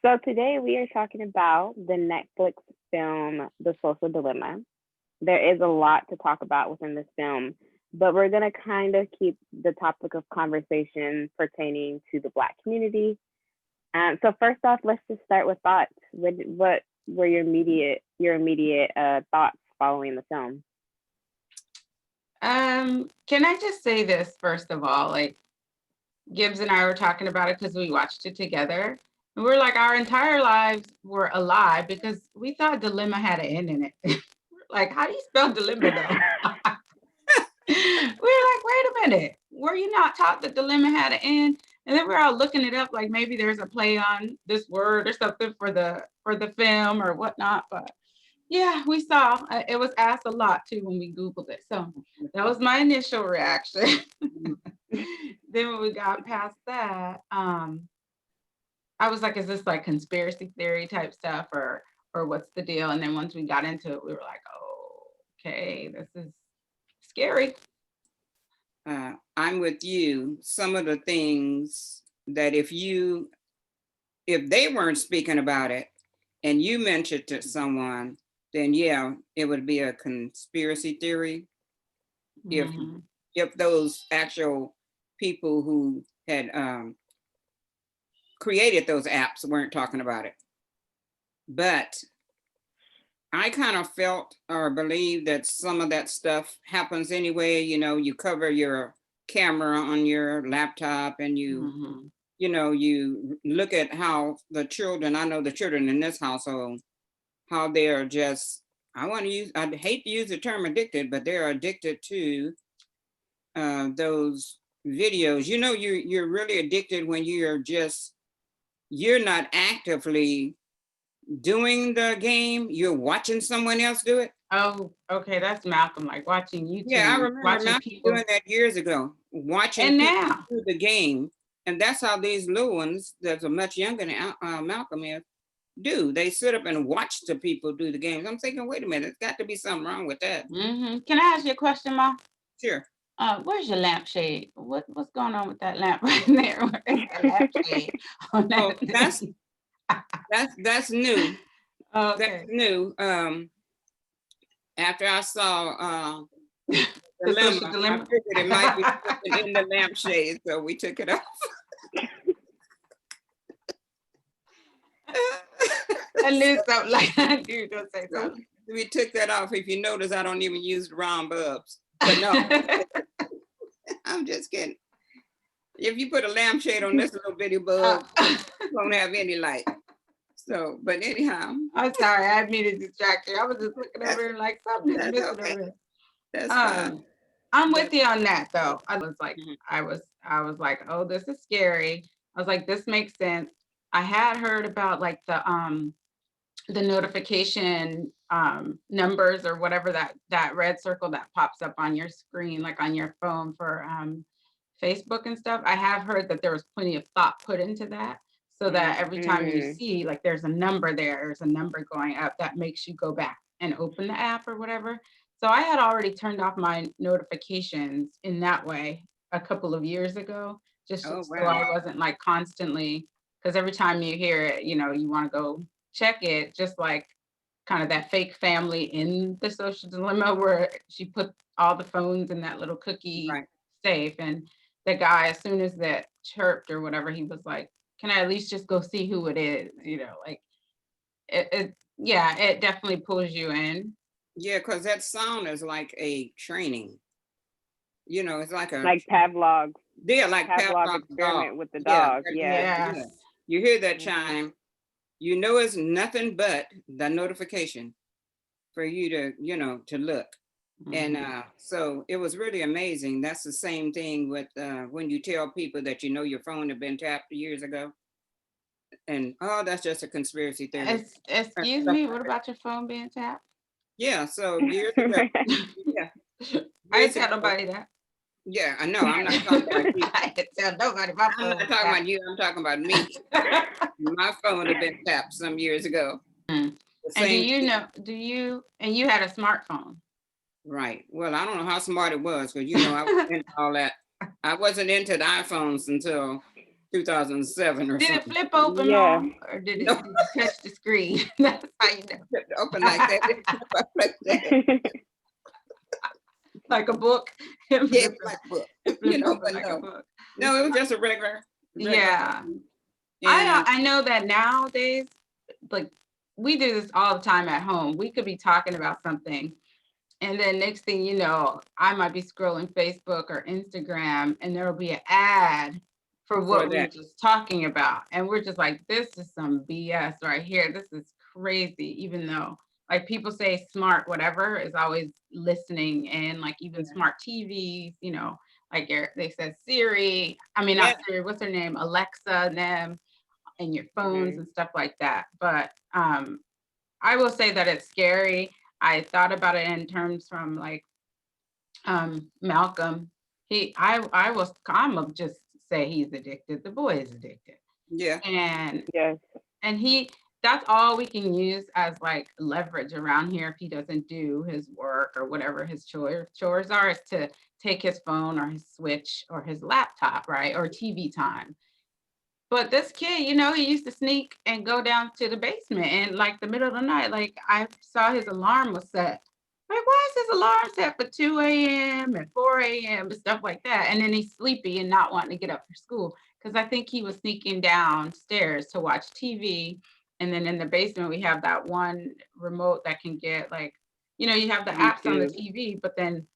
So today we are talking about the Netflix film The Social Dilemma. There is a lot to talk about within this film, but we're going to kind of keep the topic of conversation pertaining to the Black community. So first off, let's just start with thoughts. What were your immediate thoughts following the film? Can I just say this first of all? Like Gibbs and I were talking about it because we watched it together. And we're like, our entire lives were a lie because we thought dilemma had an end in it. Like, how do you spell dilemma though? We're like, wait a minute, were you not taught that dilemma had an end? And then we're all looking it up, like maybe there's a play on this word or something for the film or whatnot. But yeah, we saw it was asked a lot too when we Googled it. So that was my initial reaction. Then when we got past that, I was like, is this like conspiracy theory type stuff or what's the deal? And then once we got into it, we were like, oh, okay, this is scary. I'm with you. Some of the things that if they weren't speaking about it and you mentioned to someone, then yeah, it would be a conspiracy theory. Mhm. If those actual people who had created those apps weren't talking about it. But I kind of felt or believe that some of that stuff happens anyway. You cover your camera on your laptop and Mhm. you look at how the children, I know the children in this household, how they are just, I hate to use the term addicted, but they're addicted to those videos. You're really addicted when you're not actively doing the game, you're watching someone else do it. Oh, okay, that's Malcolm, like watching Yeah, I YouTube, remember watching Malcolm people. doing that years ago, watching And people now, do the game. And that's how these little ones that are much younger than Malcolm is, do. They sit up and watch the people do the games. I'm thinking, wait a minute, there's got to be something wrong with that. can I ask you a question, Ma? Sure. Where's your lampshade? What's going on with that lamp right there? Where's that lampshade on Oh, that? that's new. That's Okay. new. After I saw The social Dilemma, I dilemma. figured it might be something in the lampshade, so we took it off. I knew something like that. You were gonna say So something. we took that off. If you notice, I don't even use round bulbs. But no, I'm just kidding. If you put a lampshade on this little bitty bulb, it won't have any light. So, but anyhow. I'm sorry, I didn't mean to distract you. I was just looking over here like something's That's missing okay. over here. That's fine. I'm with you on that though. I was like, Mhm. I was like, oh, this is scary. I was like, this makes sense. I had heard about like the notification numbers or whatever that red circle that pops up on your screen, like on your phone for Facebook and stuff. I have heard that there was plenty of thought put into that. So that every time you see like there's a number there's a number going up that makes you go back and open the app or whatever. So I had already turned off my notifications in that way a couple of years ago, just Oh, so wow. I wasn't like constantly, because every time you hear it, you want to go check it, just like kind of that fake family in The Social Dilemma where she put all the phones in that little cookie Right. safe. And the guy, as soon as that chirped or whatever, he was like, can I at least just go see who it is? Like yeah, it definitely pulls you in. Yeah, because that sound is like a training. It's like Like Pavlov's like Pavlov Pavlov's dog. experiment with the Yeah, dog. Yeah. yeah. Yes. You hear that Mhm. chime, it's nothing but the notification for you to look. And Mhm. so it was really amazing. That's the same thing with when you tell people that your phone had been tapped years ago. And that's just a conspiracy theory. Excuse Stuff me, like what that. about your phone being tapped? Yeah, so years ago. Yeah, I years ain't tell ago. nobody that. Yeah, I know. I'm not talking about you. I ain't tell nobody my I'm phone not was talking tapped. about you. I'm talking about me. My phone had been tapped some years ago. Mm. The And same thing. and you had a smartphone. Right. Well, I don't know how smart it was because I was into all that. I wasn't into the iPhones until 2007 or Did it something. flip open, Yeah. Mom? Or did No. it touch the screen? That's how you know. Open like that. It flip up like that. Like a book. Yeah, It like book. flipped open But like a no. book. No, it was just a regular. Yeah. And I know that nowadays, like we do this all the time at home. We could be talking about something, and then next thing you know, I might be scrolling Facebook or Instagram, and there will be an ad for what we were just talking about. And we're just like, this is some BS right here. This is crazy, even though like people say smart whatever is always listening, and like even smart TVs, you know, like they said Siri, I mean, not Siri, what's her name? Alexa and them, and your phones and stuff like that. But I will say that it's scary. I thought about it in terms from like Malcolm. I'm gonna just say he's addicted. The boy is addicted. yeah. And Yes. and that's all we can use as like leverage around here if he doesn't do his work or whatever his chores are, is to take his phone or his switch or his laptop, right? Or TV time. But this kid, you know, he used to sneak and go down to the basement and like the middle of the night, like I saw his alarm was set. Like, why is his alarm set for 2 a.m. and 4 a.m. and stuff like that? And then he's sleepy and not wanting to get up for school. Because I think he was sneaking downstairs to watch TV. And then in the basement, we have that one remote that can get like, you know, you have the apps on the TV, but then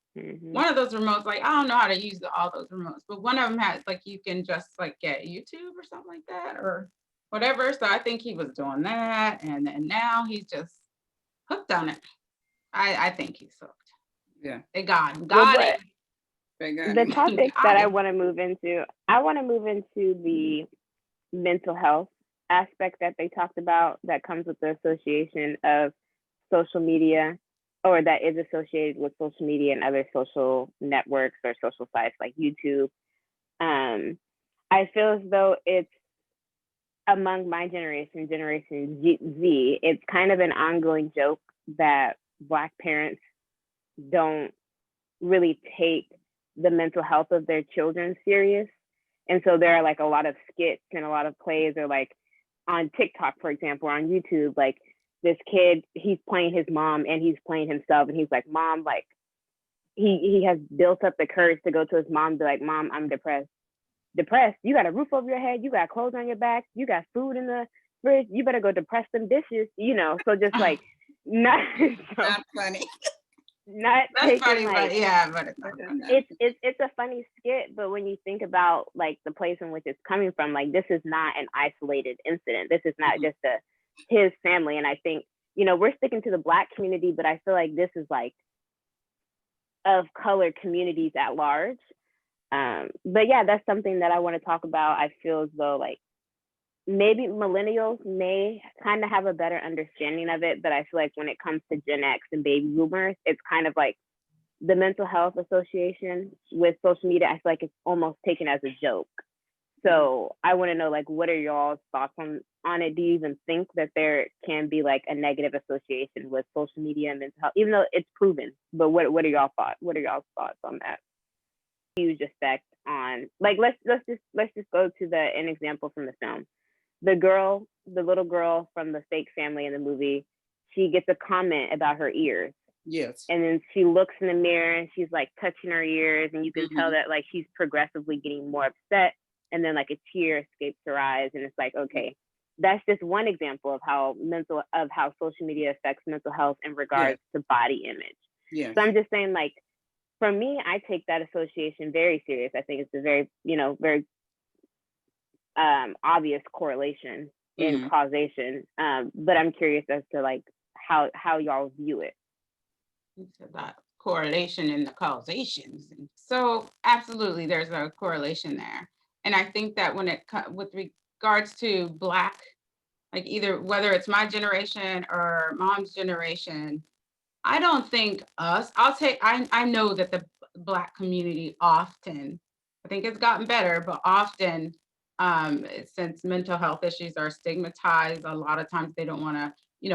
one of those remotes, like I don't know how to use all those remotes, but one of them has like you can just like get YouTube or something like that or whatever. So I think he was doing that, and then now he's just hooked on it. I think he's hooked. Yeah. They got him. Well, Got him. the topic that I want to move into the mental health aspect that they talked about that comes with the association of social media, or that is associated with social media and other social networks or social sites like YouTube. I feel as though it's among my generation, Generation Z, it's kind of an ongoing joke that Black parents don't really take the mental health of their children serious. And so there are like a lot of skits and a lot of plays, or like on TikTok, for example, or on YouTube, like this kid, he's playing his mom and he's playing himself. And he's like, Mom, like he has built up the courage to go to his mom and be like, Mom, I'm depressed. Depressed? You got a roof over your head. You got clothes on your back. You got food in the fridge. You better go depress them dishes, you know? So just like, not funny. Not That's taking funny, like, but yeah, but it's a funny skit, but when you think about like the place in which it's coming from, like this is not an isolated incident. This is not just his family. And I think, you know, we're sticking to the Black community, but I feel like this is like of colored communities at large. But yeah, that's something that I want to talk about. I feel as though like maybe millennials may kind of have a better understanding of it, but I feel like when it comes to Gen X and baby boomers, it's kind of like the mental health association with social media. I feel like it's almost taken as a joke. So I want to know, like, what are y'all's thoughts on it? Do you even think that there can be like a negative association with social media and mental health, even though it's proven? But what are y'all thoughts? What are y'all's thoughts on that? Huge effect on, like, let's just go to an example from the film. The little girl from the fake family in the movie, she gets a comment about her ears. Yes. And then she looks in the mirror and she's like touching her ears, and you can tell that like she's progressively getting more upset. And then like a tear escapes her eyes, and it's like, okay, that's just one example of how social media affects mental health in regards to body image. Yes. So I'm just saying, like, for me, I take that association very serious. I think it's a very, very obvious correlation in causation. But I'm curious as to like how y'all view it. That correlation in the causations. So absolutely, there's a correlation there. And I think that when with regards to Black, like either whether it's my generation or Mom's generation, I don't think I know that the Black community often, I think it's gotten better, but often since mental health issues are stigmatized, a lot of times they don't want to,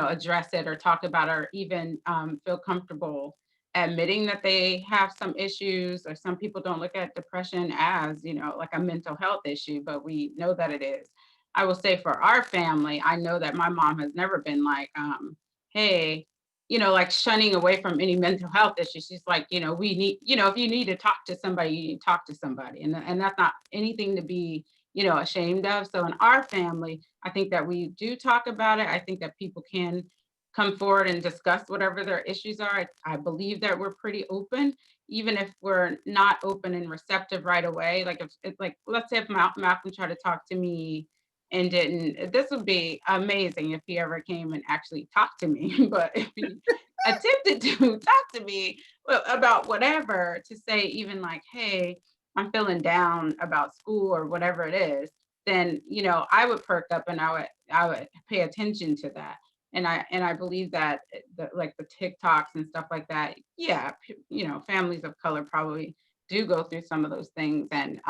address it or talk about it or even feel comfortable admitting that they have some issues, or some people don't look at depression as, like a mental health issue, but we know that it is. I will say for our family, I know that my mom has never been like, hey, like shunning away from any mental health issues. She's like, we need, if you need to talk to somebody, you need to talk to somebody. And that's not anything to be, ashamed of. So in our family, I think that we do talk about it. I think that people can come forward and discuss whatever their issues are. I believe that we're pretty open, even if we're not open and receptive right away. Like if like, let's say if Malcolm tried to talk to me and didn't, this would be amazing if he ever came and actually talked to me. But if he attempted to talk to me about whatever, to say even like, hey, I'm feeling down about school or whatever it is, then, I would perk up and I would pay attention to that. And I believe that like the TikToks and stuff like that, yeah, families of color probably do go through some of those things, and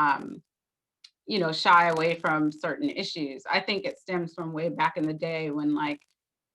shy away from certain issues. I think it stems from way back in the day when, like,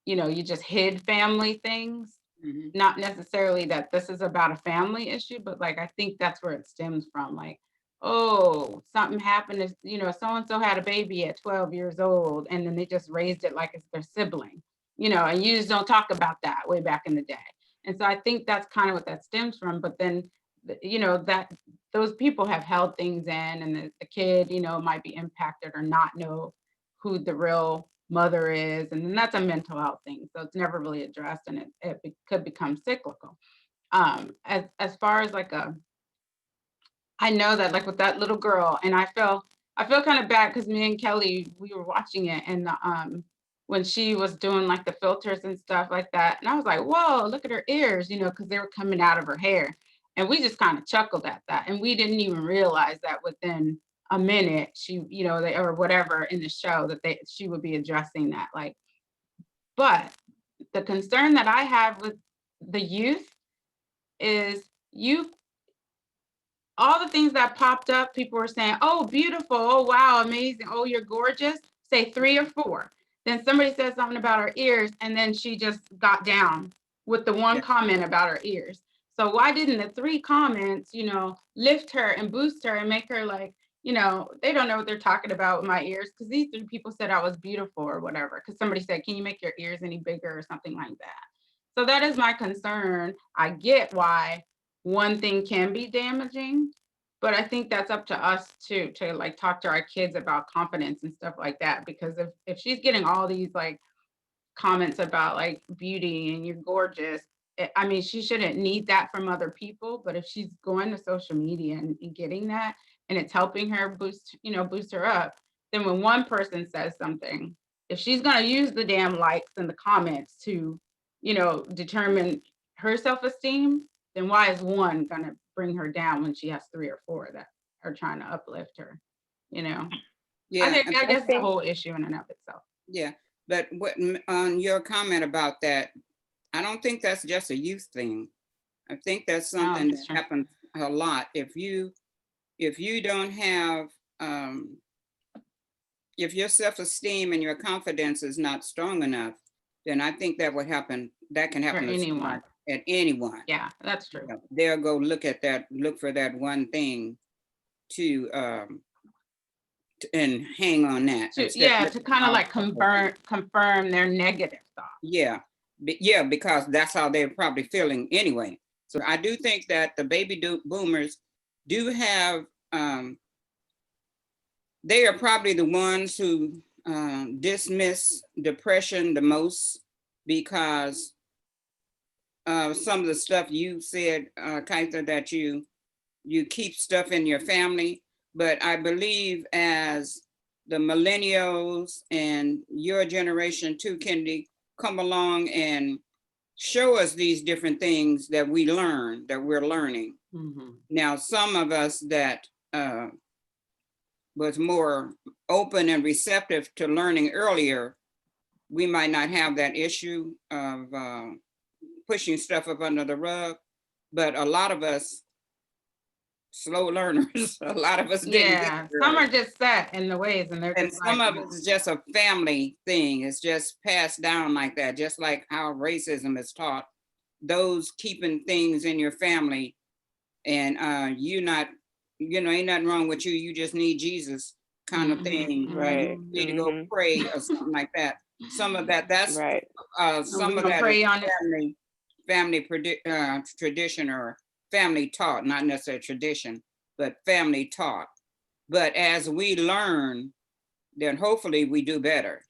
you just hid family things. Mhm. Not necessarily that this is about a family issue, but like I think that's where it stems from. Like, oh, something happened to, so and so had a baby at 12 years old, and then they just raised it like it's their sibling, and you just don't talk about that way back in the day. And so I think that's kind of what that stems from. But then, that those people have held things in, and the kid, might be impacted or not know who the real mother is, and then that's a mental health thing, so it's never really addressed, and could become cyclical. As far as like I know that like with that little girl, and I feel kind of bad because me and Kelly, we were watching it, and when she was doing like the filters and stuff like that, and I was like, whoa, look at her ears, because they were coming out of her hair, and we just kind of chuckled at that, and we didn't even realize that within a minute she, they, or whatever in the show, that she would be addressing that. Like, but the concern that I have with the youth is, all the things that popped up, people were saying, oh, beautiful, oh, wow, amazing, oh, you're gorgeous, say 3 or 4. Then somebody said something about her ears, and then she just got down with the one comment about her ears. So why didn't the 3 comments, lift her and boost her and make her like, they don't know what they're talking about with my ears, because these 3 people said I was beautiful or whatever, because somebody said, can you make your ears any bigger or something like that. So that is my concern. I get why one thing can be damaging, but I think that's up to us to like talk to our kids about confidence and stuff like that. Because if she's getting all these like comments about like beauty and you're gorgeous, I mean, she shouldn't need that from other people. But if she's going to social media and getting that, and it's helping her boost her up, then when one person says something, if she's going to use the damn likes and the comments to, determine her self-esteem, then why is one going to bring her down when she has 3 or 4 that are trying to uplift her? Yeah, I guess it's a whole issue in and of itself. yeah. But on your comment about that, I don't think that's just a youth thing. I think that's something that happens a lot. If you don't have, if your self-esteem and your confidence is not strong enough, then I think that would happen. That can happen For anyone. At anyone. Yeah, that's true. They'll go look for that one thing to and hang on that. To kind of like confirm their negative thoughts. Yeah, because that's how they're probably feeling anyway. So I do think that the baby boomers do have, they are probably the ones who dismiss depression the most, because some of the stuff you said, Kaitha, that you keep stuff in your family. But I believe as the millennials and your generation too, Kennedy, come along and show us these different things that we're learning. Mm-hmm. Now, some of us that was more open and receptive to learning earlier, we might not have that issue of pushing stuff up under the rug, but a lot of us slow learners, a lot of us didn't. Yeah, some are just set in the ways, and they're and just some like, of it's just a family thing. It's just passed down like that, just like how racism is taught those keeping things in your family, and you not, ain't nothing wrong with you. You just need Jesus kind of thing. Right. You need to go pray or something like that. Some of that's Right. some of that is family tradition or family taught, not necessarily tradition, but family taught. But as we learn, then hopefully we do better.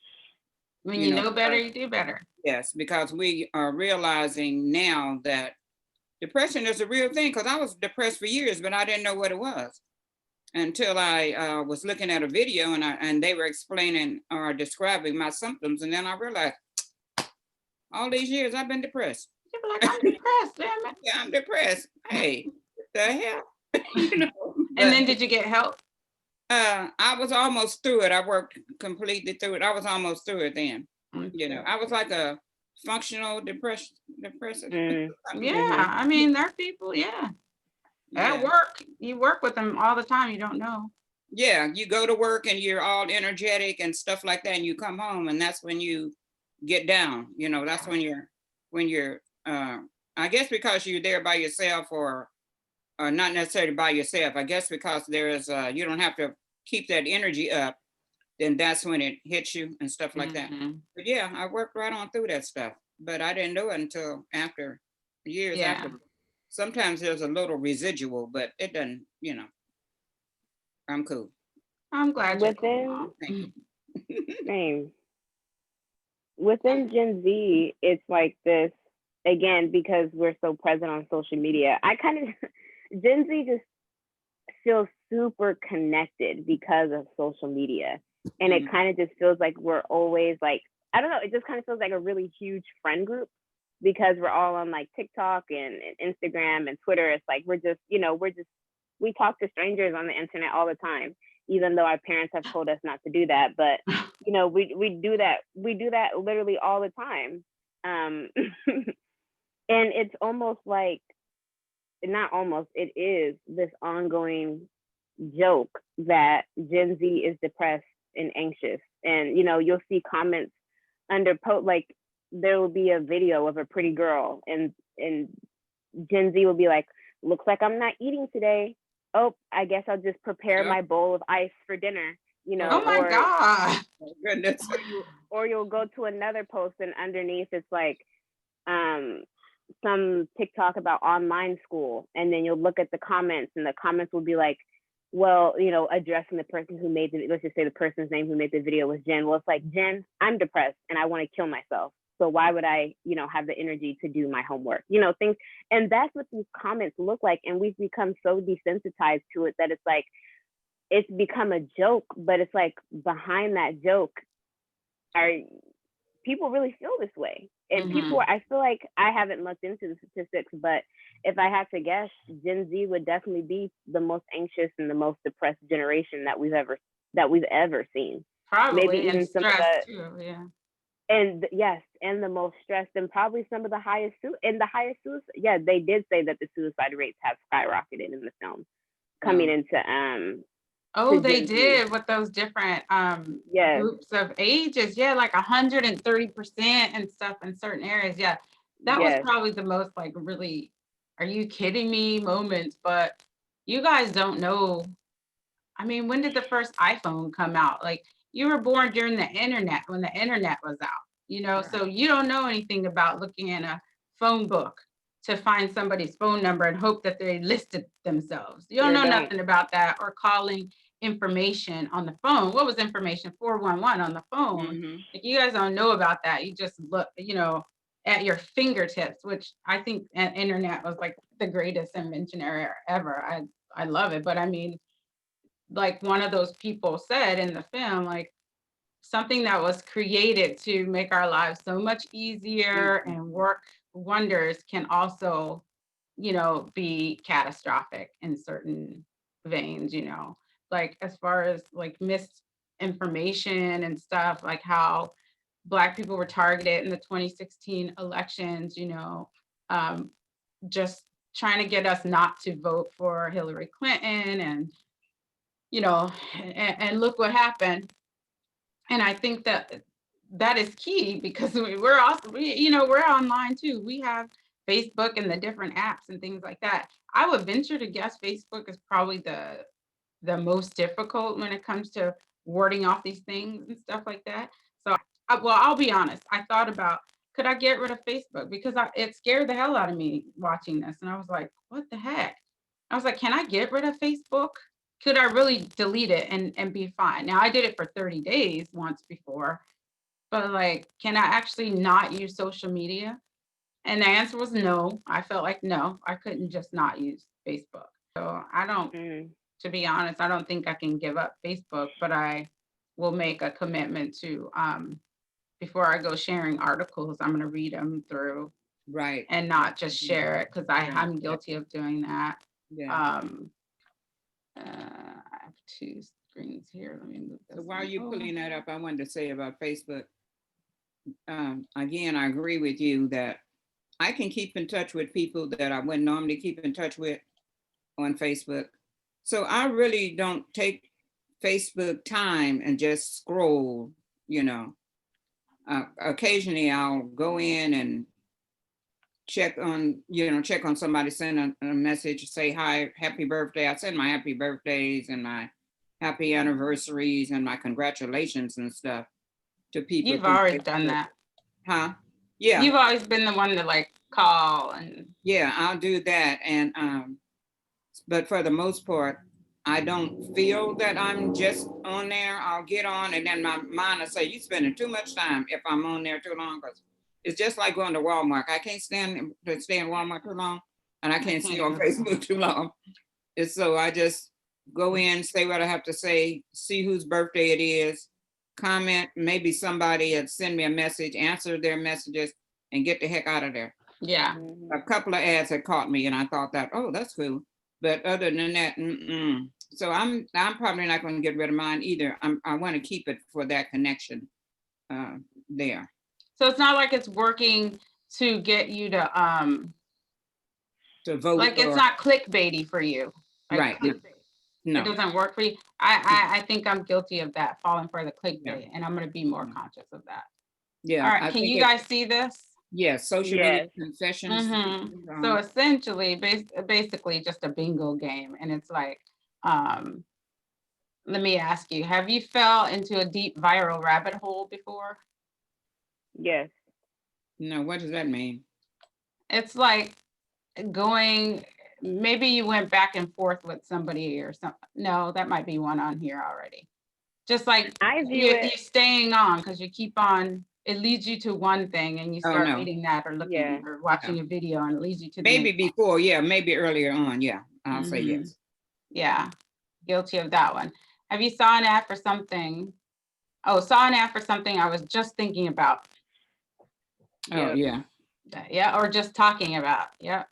When you know better, you do better. Yes, because we are realizing now that depression is a real thing, because I was depressed for years, but I didn't know what it was until I was looking at a video and they were explaining or describing my symptoms. And then I realized all these years I've been depressed. You'd be like, I'm depressed, damn it. Yeah, I'm depressed. Hey, what the hell? And then did you get help? I was almost through it. I worked completely through it. I was almost through it then. I was like a functional depressive. Yeah, I mean, there are people, at work, you work with them all the time, you don't know. Yeah, you go to work and you're all energetic and stuff like that, and you come home and that's when you get down. That's when you're I guess because you're there by yourself, or not necessarily by yourself. I guess because there is you don't have to keep that energy up, then that's when it hits you and stuff like that. But yeah, I worked right on through that stuff, but I didn't know it until after years after. Sometimes there's a little residual, but it doesn't, I'm cool. I'm glad you're cool. Thank you. Same. Within Gen Z, it's like this, again, because we're so present on social media. Gen Z just feels super connected because of social media. And it kind of just feels like we're always like, I don't know, it just kind of feels like a really huge friend group, because we're all on like TikTok and Instagram and Twitter. It's like, we talk to strangers on the internet all the time, even though our parents have told us not to do that. But, we do that literally all the time. And it's almost like, not almost, it is this ongoing joke that Gen Z is depressed and anxious. And, you'll see comments under post, like there will be a video of a pretty girl and Gen Z will be like, looks like I'm not eating today. Oh, I guess I'll just prepare my bowl of ice for dinner, Oh my God. Goodness. Or you'll go to another post and underneath it's like some TikTok about online school. And then you'll look at the comments and the comments will be like, well, addressing the person who made let's just say the person's name who made the video was Jen. Well, it's like, Jen, I'm depressed and I want to kill myself. So why would I, have the energy to do my homework? Things. And that's what these comments look like. And we've become so desensitized to it that it's like, it's become a joke, but it's like behind that joke people really feel this way. And people, I feel like, I haven't looked into the statistics, but if I had to guess, Gen Z would definitely be the most anxious and the most depressed generation that we've ever seen. Probably, maybe even some of the, too, yeah. And yes, and the most stressed, and probably some of the highest suicide. Yeah, they did say that the suicide rates have skyrocketed in the film coming into Oh, they did with those different groups of ages. Yeah, like 130% and stuff in certain areas. Yeah, that was probably the most like really, are you kidding me moments. But you guys don't know. I mean, when did the first iPhone come out? Like, you were born during the internet, when the internet was out, so you don't know anything about looking in a phone book to find somebody's phone number and hope that they listed themselves. You don't know nothing about that, or calling information on the phone. What was information? 411 on the phone. Like, you guys don't know about that. You just look, at your fingertips, which I think internet was like the greatest invention ever. I love it. But I mean, like one of those people said in the film, like, something that was created to make our lives so much easier and work wonders can also, be catastrophic in certain veins, like as far as like misinformation and stuff, like how Black people were targeted in the 2016 elections, just trying to get us not to vote for Hillary Clinton, and and look what happened. And I think that is key, because we're also, we're online too. We have Facebook and the different apps and things like that. I would venture to guess Facebook is probably the most difficult when it comes to wording off these things and stuff like that. So, well, I'll be honest. I thought about, could I get rid of Facebook? Because it scared the hell out of me watching this. And I was like, what the heck? I was like, can I get rid of Facebook? Could I really delete it and be fine? Now, I did it for 30 days once before, but like, can I actually not use social media? And the answer was no. I felt like no, I couldn't just not use Facebook. So I don't, to be honest, I don't think I can give up Facebook, but I will make a commitment to, before I go sharing articles, I'm going to read them through. Right. And not just share it, because I'm guilty of doing that. Yeah. I have two screens here. Let me move this. So while you're pulling that up, I wanted to say about Facebook. Again, I agree with you that I can keep in touch with people that I wouldn't normally keep in touch with on Facebook. So I really don't take Facebook time and just scroll, you know. Occasionally I'll go in and check on somebody, send a message, say hi, happy birthday. I send my happy birthdays and my happy anniversaries and my congratulations and stuff to people. You've always done that. Huh? Yeah. You've always been the one to like call and. Yeah, I'll do that. And but for the most part, I don't feel that I'm just on there. I'll get on and then my mind will say, you're spending too much time if I'm on there too long. Because it's just like going to Walmart. I can't stand to stay in Walmart too long, and I can't stay on Facebook too long. And so I just go in, say what I have to say, see whose birthday it is, comment, maybe somebody had send me a message, answer their messages, and get the heck out of there. Yeah. A couple of ads had caught me, and I thought that, oh, that's cool. But other than that, so I'm probably not going to get rid of mine either. I want to keep it for that connection there. So it's not like it's working to get you to vote. Like it's not clickbaity for you. Like right. No. It doesn't work for you. I think I'm guilty of that, falling for the clickbait, and I'm going to be more conscious of that. Yeah. All right. Can you guys see this? Yes. Social media confessions. So essentially, basically just a bingo game. And it's like, let me ask you, have you fell into a deep viral rabbit hole before? Yes. No, what does that mean? It's like going, maybe you went back and forth with somebody or something. No, that might be one on here already. Just like you're staying on because you keep on, it leads you to one thing and you start reading that or looking or watching a video and it leads you to maybe before, maybe earlier on, I'll say yes. Yeah, guilty of that one. Have you saw an ad for something? Oh, saw an ad for something I was just thinking about. Oh, yeah. Yeah, or just talking about. Yeah.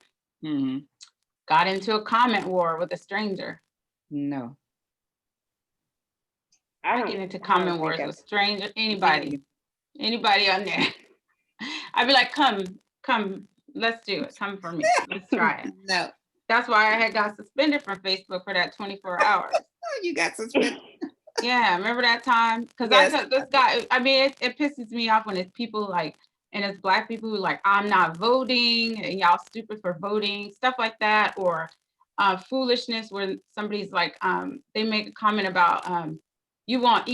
Got into a comment war with a stranger. No. I get into comment wars with strangers, anybody on there. I'd be like, come, let's do it. Come for me. Let's try it. No. That's why I had got suspended from Facebook for that 24 hours. You got suspended. Yeah, remember that time? Because I took this guy, I mean, it pisses me off when it's people like, and it's Black people who like, I'm not voting and y'all stupid for voting, stuff like that, or foolishness where somebody's like, they make a comment about, you want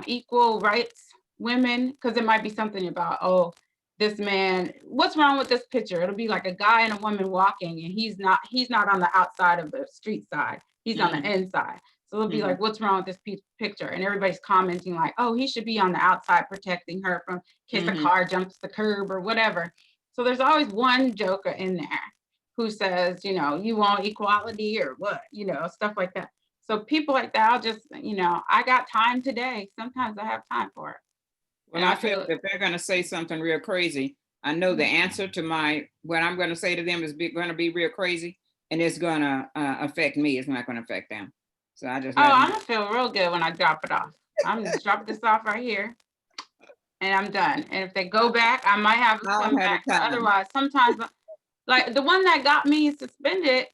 equal rights, women, because it might be something about, oh, this man, what's wrong with this picture? It'll be like a guy and a woman walking and he's not on the outside of the street side, he's on the inside. So it'll be like, what's wrong with this picture? And everybody's commenting like, oh, he should be on the outside protecting her from in case a car jumps the curb or whatever. So there's always one joker in there who says, you know, you want equality or what, you know, stuff like that. So people like that, I'll just, you know, I got time today. Sometimes I have time for it. Well, I feel if they're going to say something real crazy, I know the answer to what I'm going to say to them is going to be real crazy, and it's going to affect me. It's not going to affect them. So I just. I'm going to feel real good when I drop it off. I'm going to drop this off right here, and I'm done. And if they go back, I might have to come back. Otherwise, sometimes, like the one that got me suspended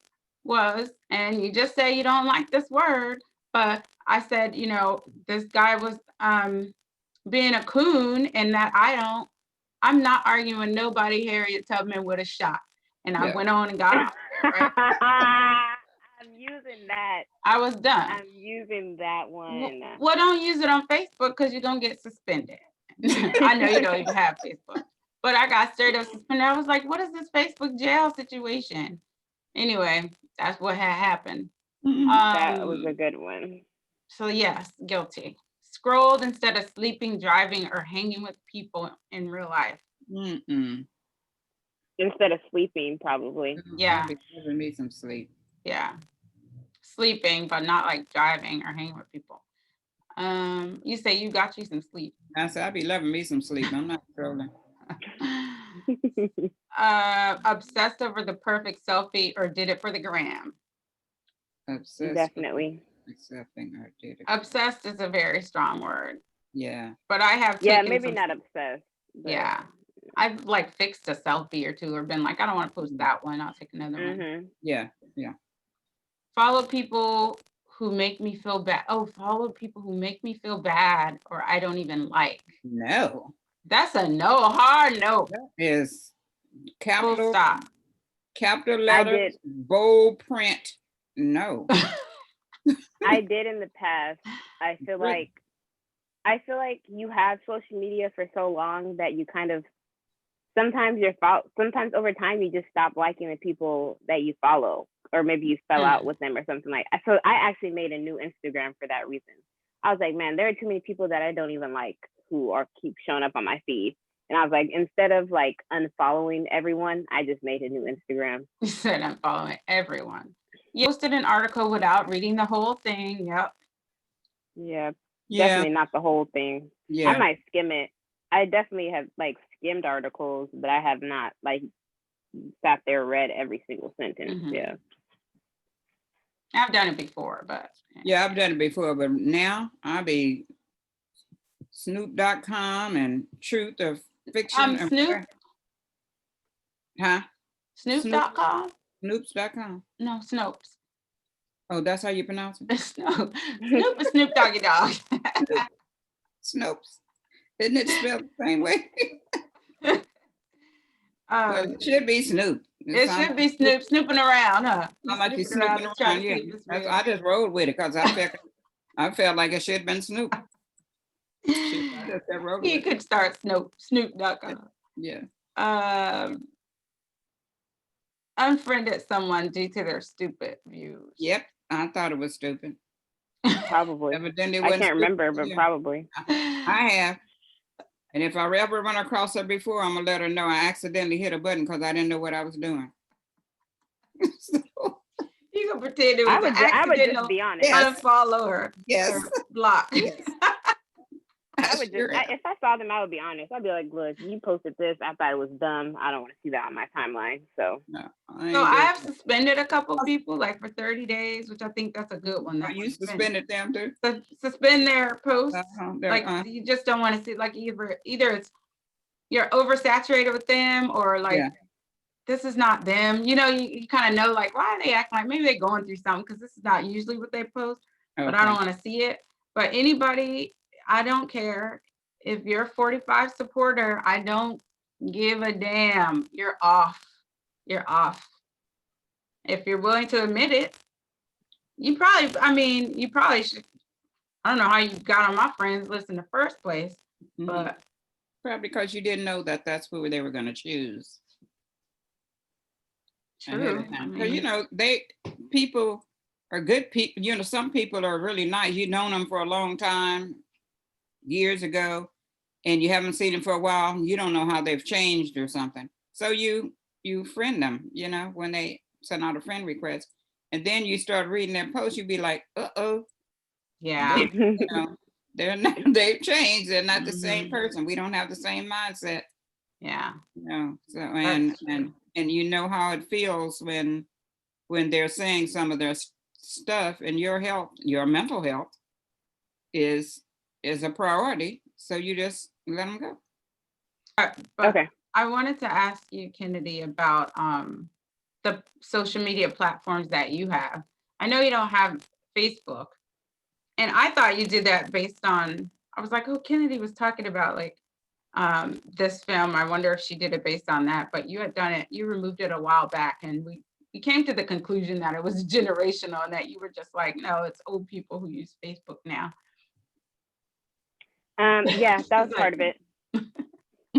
was, and you just say you don't like this word, but I said, you know, this guy was being a coon and that I'm not arguing nobody Harriet Tubman would have shot. And I Yeah. went on and got off, right? I'm using that. I was done. I'm using that one. Well, don't use it on Facebook because you're gonna get suspended. I know you don't even have Facebook, but I got straight up suspended. I was like, what is this Facebook jail situation? Anyway, that's what had happened. That was a good one. So yes, guilty. Scrolled instead of sleeping, driving, or hanging with people in real life. Instead of sleeping, probably. Yeah. I'll be giving me some sleep. Yeah. Sleeping, but not like driving or hanging with people. You say you got you some sleep. I said, I'll be loving me some sleep. I'm not trolling. Obsessed over the perfect selfie or did it for the gram? Obsessed. Definitely. Accepting or did it. Obsessed is a very strong word. Yeah. But I have Yeah, taken maybe some, not obsessed. But... Yeah. I've like fixed a selfie or two or been like, I don't want to post that one. I'll take another one. Yeah. Yeah. Follow people who make me feel bad. Oh, follow people who make me feel bad or I don't even like. No. That's a no, hard no. That is Full capital. stop. Capital letters, bold print. No. I did in the past. I feel like you have social media for so long that you kind of sometimes over time you just stop liking the people that you follow, or maybe you fell out with them or something like that. So I actually made a new Instagram for that reason. I was like, man, there are too many people that I don't even like who keep showing up on my feed. And I was like, instead of like unfollowing everyone, I just made a new Instagram. You said unfollowing everyone. You posted an article without reading the whole thing. Yep. Yeah. Yeah. Definitely not the whole thing. Yeah. I might skim it. I definitely have like skimmed articles, but I have not like sat there read every single sentence. Yeah. I've done it before, but yeah, I've done it before, but now I'll be Snoop.com and Truth or Fiction. Snoop. Huh? Snoop.com? Snoops.com. No, Snopes. Oh, that's how you pronounce it? Snoop. Snoop is Snoop Doggy Dog. Snopes. Isn't it spelled the same way? Well, it should be Snoop. It should be Snoop snooping around, huh? How much you snooping around? Yeah. I just rolled with it because I felt like it should have been Snoop. He could start Snoop.com. Yeah. Unfriended someone due to their stupid views. Yep, I thought it was stupid. Probably. Evidently, I can't remember, but probably. I have. And if I ever run across her before, I'm gonna let her know I accidentally hit a button because I didn't know what I was doing. So, you can pretend it was an accidental. I would just be honest. Unfollow her. Yes. Or block. Yes. I would just, if I saw them, I would be honest. I'd be like, look, you posted this. I thought it was dumb. I don't want to see that on my timeline. So, I have suspended a couple people like for 30 days, which I think that's a good one. You suspended them too? Suspend their posts. Like you just don't want to see, like either it's you're oversaturated with them or like this is not them. You know, you kind of know like why are they acting like maybe they're going through something because this is not usually what they post, but I don't want to see it. But anybody, I don't care if you're a 45 supporter, I don't give a damn. You're off. You're off. If you're willing to admit it, you probably should. I don't know how you got on my friends list in the first place, but probably because you didn't know that that's who they were going to choose. True. Because you know, people are good people. You know, some people are really nice. You've known them for a long time, years ago, and you haven't seen them for a while. You don't know how they've changed or something. So you friend them, you know, when they send out a friend request. And then you start reading their posts, you'd be like, uh-oh. Yeah. You know, they've changed. They're not the same person. We don't have the same mindset. Yeah. You know, so and you know how it feels when they're saying some of their stuff and your health, your mental health is a priority. So you just let them go. Okay. I wanted to ask you, Kennedy, about the social media platforms that you have. I know you don't have Facebook, and I thought you did that based on, I was like, oh, Kennedy was talking about like this film. I wonder if she did it based on that, but you had done it, you removed it a while back, and we came to the conclusion that it was generational and that you were just like, no, it's old people who use Facebook now. Yeah, that was It's part like- of it.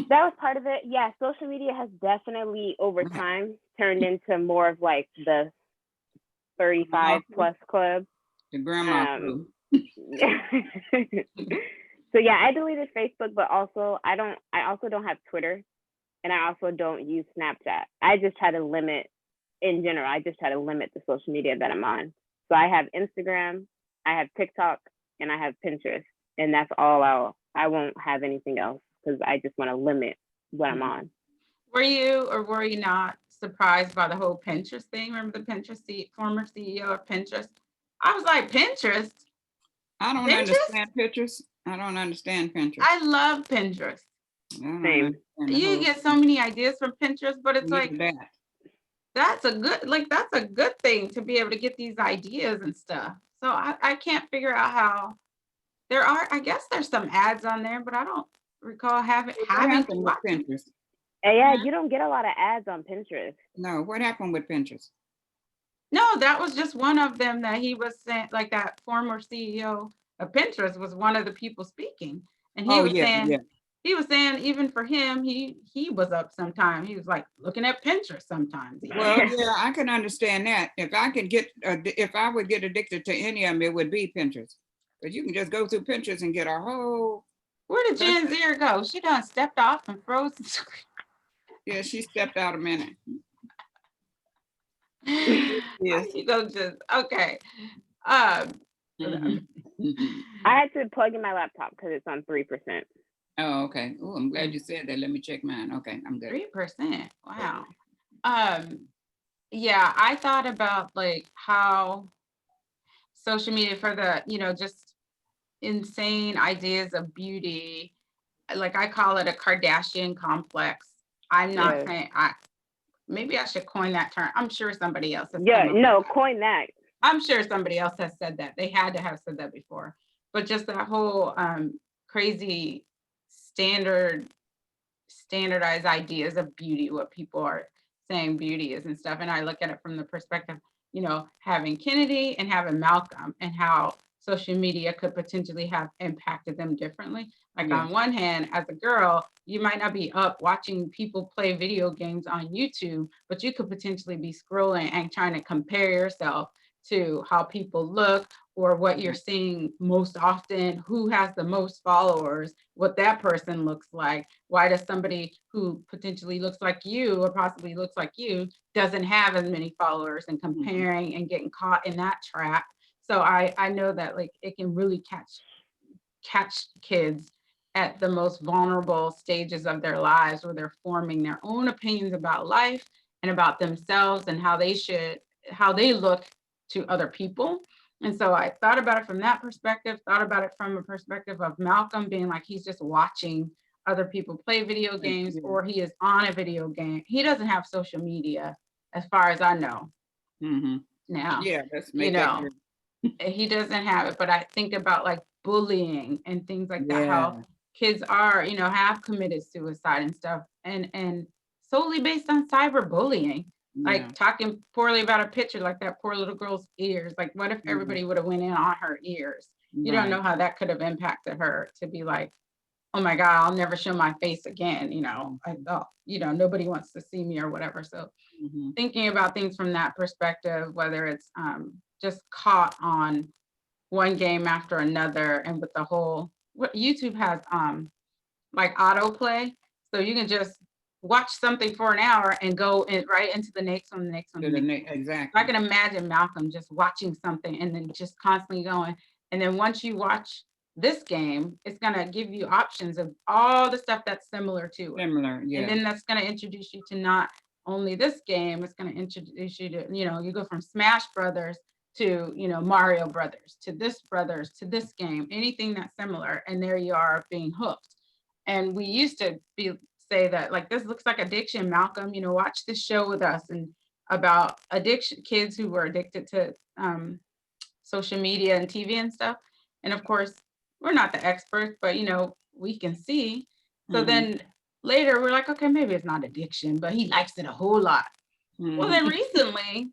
That was part of it. Yeah, social media has definitely over time turned into more of like the 35 plus club. The grandma crew. So yeah, I deleted Facebook, but also I also don't have Twitter, and I also don't use Snapchat. I just try to limit, in general, I just try to limit the social media that I'm on. So I have Instagram, I have TikTok, and I have Pinterest, and that's all I won't have anything else because I just want to limit what I'm on. Were you or were you not surprised by the whole Pinterest thing? Remember the former CEO of Pinterest? I was like, Pinterest? I don't understand Pinterest. I don't understand Pinterest. I love Pinterest. Same. You get so many ideas from Pinterest, but it's like, that's a good thing to be able to get these ideas and stuff. So I can't figure out how I guess there's some ads on there, but I don't recall having Pinterest. Yeah, you don't get a lot of ads on Pinterest. No, what happened with Pinterest? No, that was just one of them that he was saying, like that former CEO of Pinterest was one of the people speaking. And he he was saying even for him, he was up sometime. He was like looking at Pinterest sometimes. Well, yeah, I can understand that. If I would get addicted to any of them, it would be Pinterest. But you can just go through Pinterest and get a whole. Where did Gen Z go? She done stepped off and froze. Yeah, she stepped out a minute. Yes. You go just okay. I had to plug in my laptop because it's on 3%. Oh, okay. Oh, I'm glad you said that. Let me check mine. Okay, I'm good. 3%. Wow. Yeah, I thought about like how social media for the, just insane ideas of beauty. Like I call it a Kardashian complex. I'm not saying maybe I should coin that term. I'm sure somebody else has coin that. I'm sure somebody else has said that. They had to have said that before. But just that whole crazy standardized ideas of beauty, what people are saying beauty is and stuff. And I look at it from the perspective, having Kennedy and having Malcolm, and how social media could potentially have impacted them differently. Like on one hand, as a girl, you might not be up watching people play video games on YouTube, but you could potentially be scrolling and trying to compare yourself to how people look or what you're seeing most often, who has the most followers, what that person looks like. Why does somebody who potentially looks like you or possibly looks like you doesn't have as many followers, and comparing and getting caught in that trap. So I know that like it can really catch kids at the most vulnerable stages of their lives, where they're forming their own opinions about life and about themselves and how they look to other people. And so I thought about it from that perspective, thought about it from a perspective of Malcolm being like, he's just watching other people play video games, or he is on a video game. He doesn't have social media as far as I know. Now, he doesn't have it, but I think about like bullying and things like that, how kids are, have committed suicide and stuff, and solely based on cyberbullying. Like talking poorly about a picture, like that poor little girl's ears. Like, what if everybody would have went in on her ears? You don't know how that could have impacted her to be like, oh my God, I'll never show my face again. I thought, nobody wants to see me or whatever. So thinking about things from that perspective, whether it's just caught on one game after another, and with the whole, what YouTube has like autoplay. So you can just watch something for an hour and go right into the next one, the next one. Exactly. I can imagine Malcolm just watching something and then just constantly going. And then once you watch this game, it's going to give you options of all the stuff that's similar to it. And then that's going to introduce you to not only this game, it's going to introduce you to, you go from Smash Brothers to, Mario Brothers, to this game, anything that's similar. And there you are being hooked. And we used to say that, like, this looks like addiction, Malcolm, watch this show with us, and about addiction, kids who were addicted to social media and TV and stuff. And of course, we're not the experts, but we can see So Mhm. then later we're like, okay, maybe it's not addiction, but he likes it a whole lot. Well, then Mhm. recently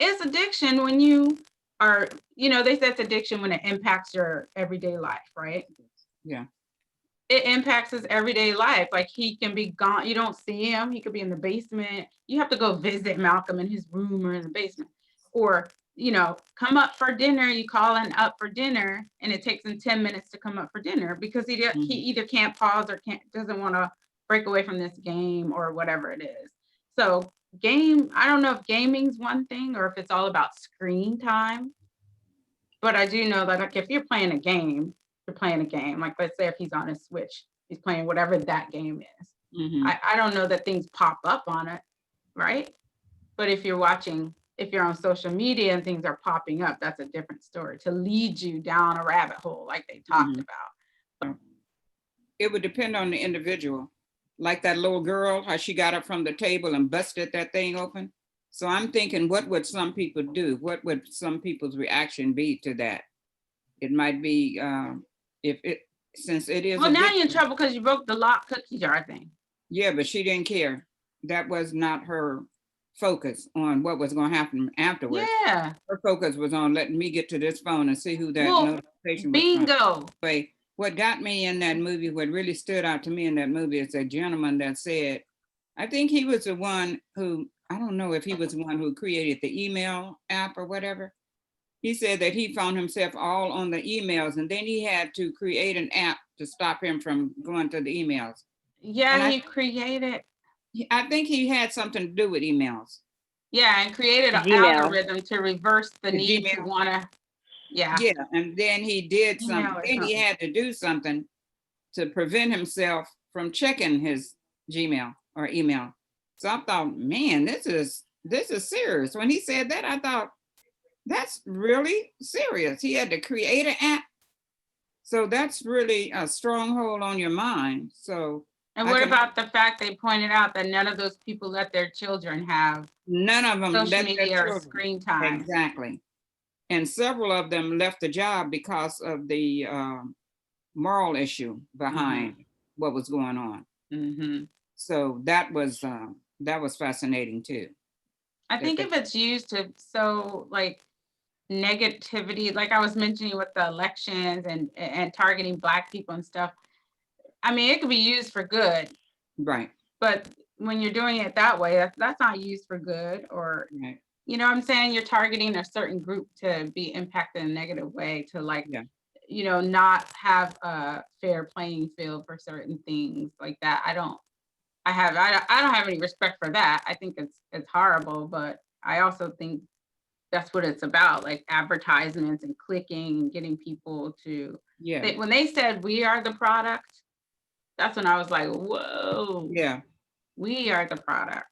it's addiction when you are, they say it's addiction when it impacts your everyday life, right? Yeah. It impacts his everyday life. Like he can be gone. You don't see him. He could be in the basement. You have to go visit Malcolm in his room or in the basement. Or, come up for dinner. You call in up for dinner and it takes him 10 minutes to come up for dinner because he either can't pause or doesn't want to break away from this game or whatever it is. So I don't know if gaming's one thing or if it's all about screen time. But I do know that, like, if you're playing a game, you're playing a game. Like, let's say if he's on a Switch, he's playing whatever that game is. Mhm. I don't know that things pop up on it, right? But if you're on social media and things are popping up, that's a different story to lead you down a rabbit hole like they talked Mhm. about. It would depend on the individual. Like that little girl, how she got up from the table and busted that thing open. So I'm thinking, what would some people do? What would some people's reaction be to that? It might be if it since it is Well, now you're in addiction. trouble because you broke the lock cookie jar thing. Yeah, but she didn't care. That was not her focus on what was going to happen afterwards. Yeah. Her focus was on letting me get to this phone and see who that Well, notification was from. bingo. Anyway, what got me in that movie, what really stood out to me in that movie is a gentleman that said, I think he was the one who, I don't know if he was the one who created the email app or whatever. He said that he found himself all on the emails and then he had to create an app to stop him from going to the emails. Yeah, And he created. I think he had something to do with emails. Yeah, and created an Gmail. algorithm to reverse the The need to Gmail. want to. Yeah. Yeah, and then he did Email something. or Then he something. had to do something to prevent himself from checking his Gmail or email. So I thought, man, this is serious. When he said that, I thought that's really serious. He had to create an app. So that's really a stronghold on your mind. So And I what can about the fact they pointed out that none of those people let their children have none of them social let their media or children. screen time? Exactly. And several of them left the job because of the moral issue behind what was going on. Mm-hmm. So that was fascinating too. I think if it's used to like negativity, like I was mentioning with the elections and targeting Black people and stuff, I mean, it could be used for good. Right. But when you're doing it that way, that's not used for good or, right. You know what I'm saying? You're targeting a certain group to be impacted in a negative way to not have a fair playing field for certain things like that. I don't have any respect for that. I think it's horrible, but I also think that's what it's about, like advertisements and clicking and getting people to. Yeah. When they said we are the product, that's when I was like, whoa. Yeah. We are the product.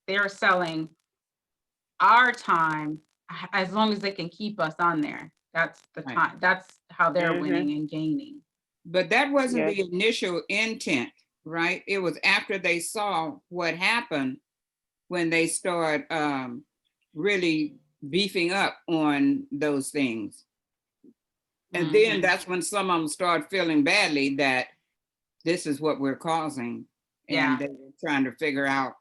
They're selling our time as long as they can keep us on there. That's the time. That's how they're winning and gaining. But that wasn't the initial intent, right? It was after they saw what happened when they start really beefing up on those things. And then that's when some of them start feeling badly that this is what we're causing. And they were trying to figure out,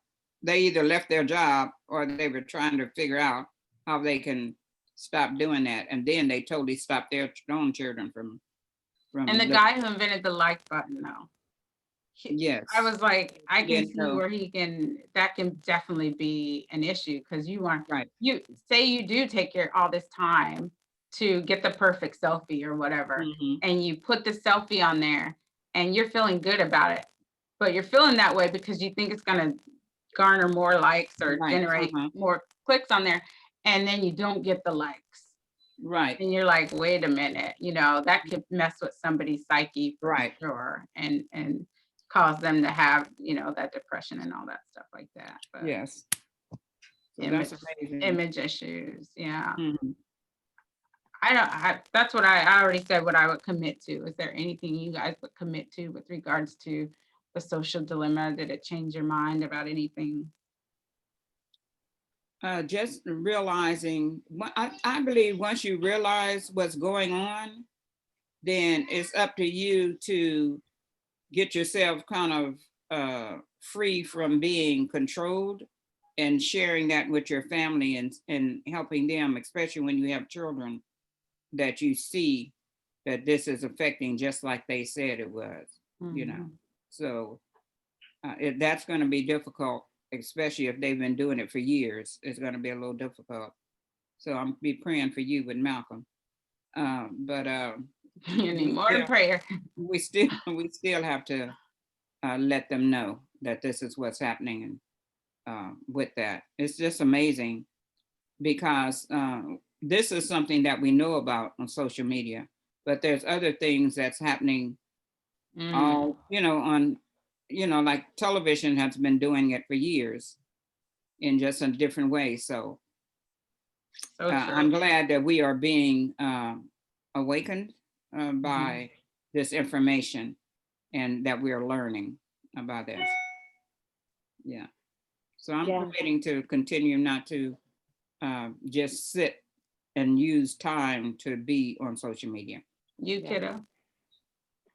they either left their job or they were trying to figure out how they can stop doing that. And then they totally stopped their own children from. And the guy who invented the like button, though. Yes. I was like, I can see where that can definitely be an issue because you say you do take all this time to get the perfect selfie or whatever, and you put the selfie on there and you're feeling good about it, but you're feeling that way because you think it's going to garner more likes or generate more clicks on there, and then you don't get the likes. Right. And you're like, wait a minute, that could mess with somebody's psyche for sure and cause them to have, that depression and all that stuff like that. But yes. So that's amazing. Image issues. Yeah. That's what I already said what I would commit to. Is there anything you guys would commit to with regards to the social dilemma? Did it change your mind about anything? Just realizing, I believe once you realize what's going on, then it's up to you to get yourself kind of free from being controlled and sharing that with your family and helping them, especially when you have children that you see that this is affecting just like they said it was, you know. So that's going to be difficult, especially if they've been doing it for years. It's going to be a little difficult. So I'm be praying for you with Malcolm. But You need more than prayer. we still have to let them know that this is what's happening, and with that, it's just amazing because this is something that we know about on social media, but there's other things that's happening all, on, like television has been doing it for years in just a different way. So I'm glad that we are being awakened by this information and that we are learning about this. Yeah. So I'm waiting to continue not to just sit and use time to be on social media. You kiddo?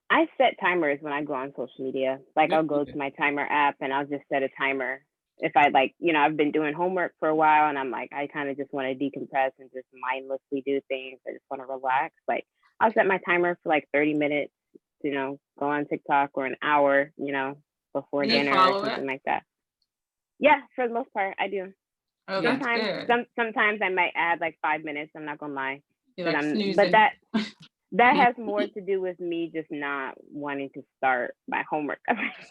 I set timers when I go on social media. Like I'll go to my timer app and I'll just set a timer. If I I've been doing homework for a while and I'm like, I kind of just want to decompress and just mindlessly do things. I just want to relax. Like I'll set my timer for like 30 minutes, go on TikTok, or an hour, before dinner or something like that. Yeah, for the most part, I do. Oh, sometimes I might add like 5 minutes. I'm not gonna lie. Like but that has more to do with me just not wanting to start my homework.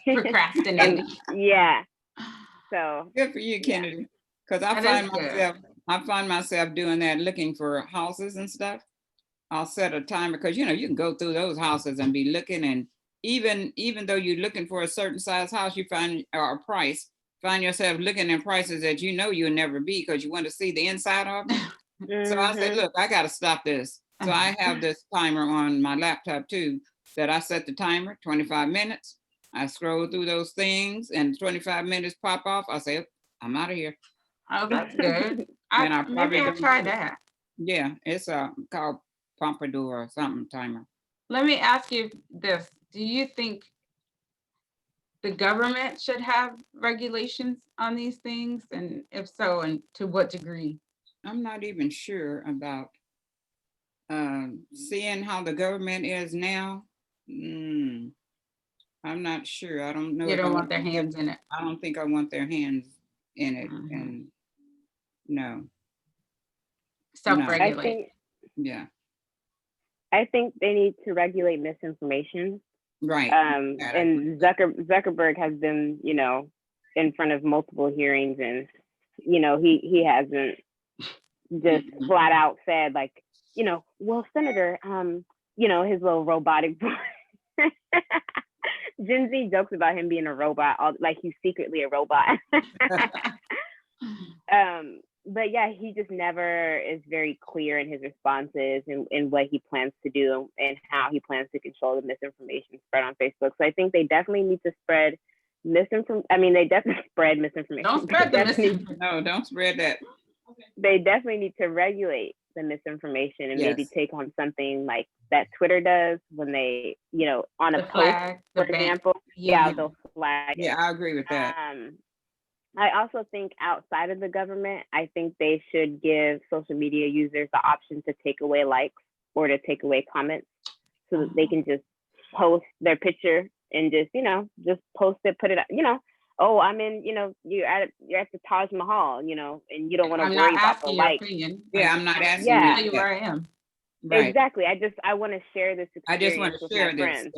Procrastinating. Yeah. So good for you, Kennedy. Because I find myself doing that, looking for houses and stuff. I'll set a timer because you can go through those houses and be looking, and even though you're looking for a certain size house, you find a price. Find yourself looking at prices that you'll never be because you want to see the inside of them. So I said, look, I got to stop this. So I have this timer on my laptop too, that I set the timer 25 minutes. I scroll through those things and 25 minutes pop off. I say, I'm out of here. Oh, that's good. Maybe I'll try that. Yeah, it's called Pompadour or something timer. Let me ask you this. Do you think the government should have regulations on these things? And if so, and to what degree? I'm not even sure about seeing how the government is now. I'm not sure. I don't know. You don't want their hands in it. I don't think I want their hands in it. And no. Self-regulate. Yeah. I think they need to regulate misinformation. Right. And Zuckerberg has been, in front of multiple hearings, and he hasn't just flat out said like, well, Senator, his little robotic voice. Gen Z jokes about him being a robot, like he's secretly a robot. But yeah, he just never is very clear in his responses and what he plans to do and how he plans to control the misinformation spread on Facebook. So I think they definitely need to spread misinformation. I mean, they definitely spread misinformation. Don't spread the misinformation. No, don't spread that. They definitely need to regulate the misinformation and maybe take on something like that Twitter does when they, on a post, for example. Yeah, they'll flag it. Yeah, I agree with that. I also think outside of the government, I think they should give social media users the option to take away likes or to take away comments so that they can just post their picture and just post it, put it out, oh, I'm in, you're at the Taj Mahal, and you don't want to worry about the likes. Yeah, I'm not asking you where I am. Right. Exactly. I want to share this experience with my friends.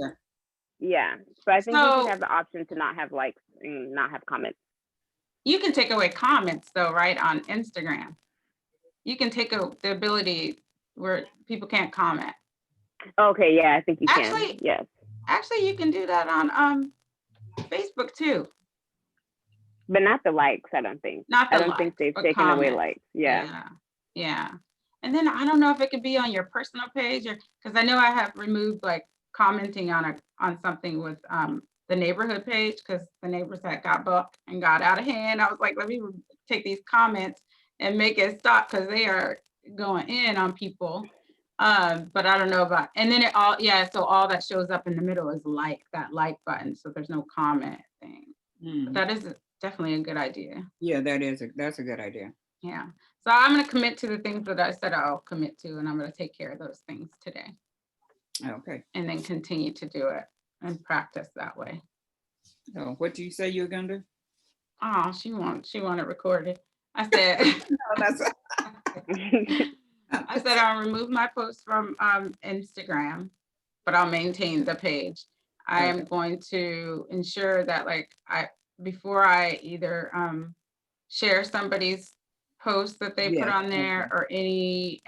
Yeah. So I think we should have the option to not have likes and not have comments. You can take away comments though, right? On Instagram. You can take the ability where people can't comment. Okay, yeah, I think you can. Yes. Actually, you can do that on Facebook too. But not the likes, I don't think. I don't think they've taken away likes. Yeah. And then I don't know if it could be on your personal page, or because I know I have removed like commenting on something with the neighborhood page, because the neighbors that got booked and got out of hand. I was like, let me take these comments and make it stop, because they are going in on people. But I don't know about, and then it all, yeah, so all that shows up in the middle is like that like button. So there's no comment thing. But that is definitely a good idea. Yeah, that's a good idea. Yeah. So I'm going to commit to the things that I said I'll commit to, and I'm going to take care of those things today. Okay. And then continue to do it and practice that way. So what do you say you're gonna do? Oh, she want it recorded. I said, No, that's I said I'll remove my posts from Instagram, but I'll maintain the page. I am going to ensure that before I either share somebody's post that they put on there or any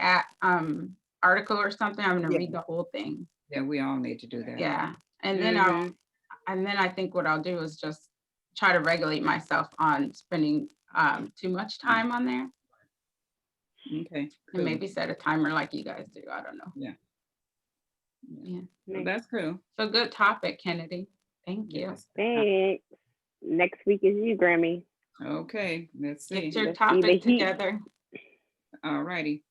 article or something, I'm going to read the whole thing. Yeah, we all need to do that. Yeah. And then I think what I'll do is just try to regulate myself on spending too much time on there. Okay. And maybe set a timer like you guys do. I don't know. Yeah. Well, that's cool. So good topic, Kennedy. Thank you. Thanks. Next week is you, Grammy. Okay, let's see. Get your topic together. All righty.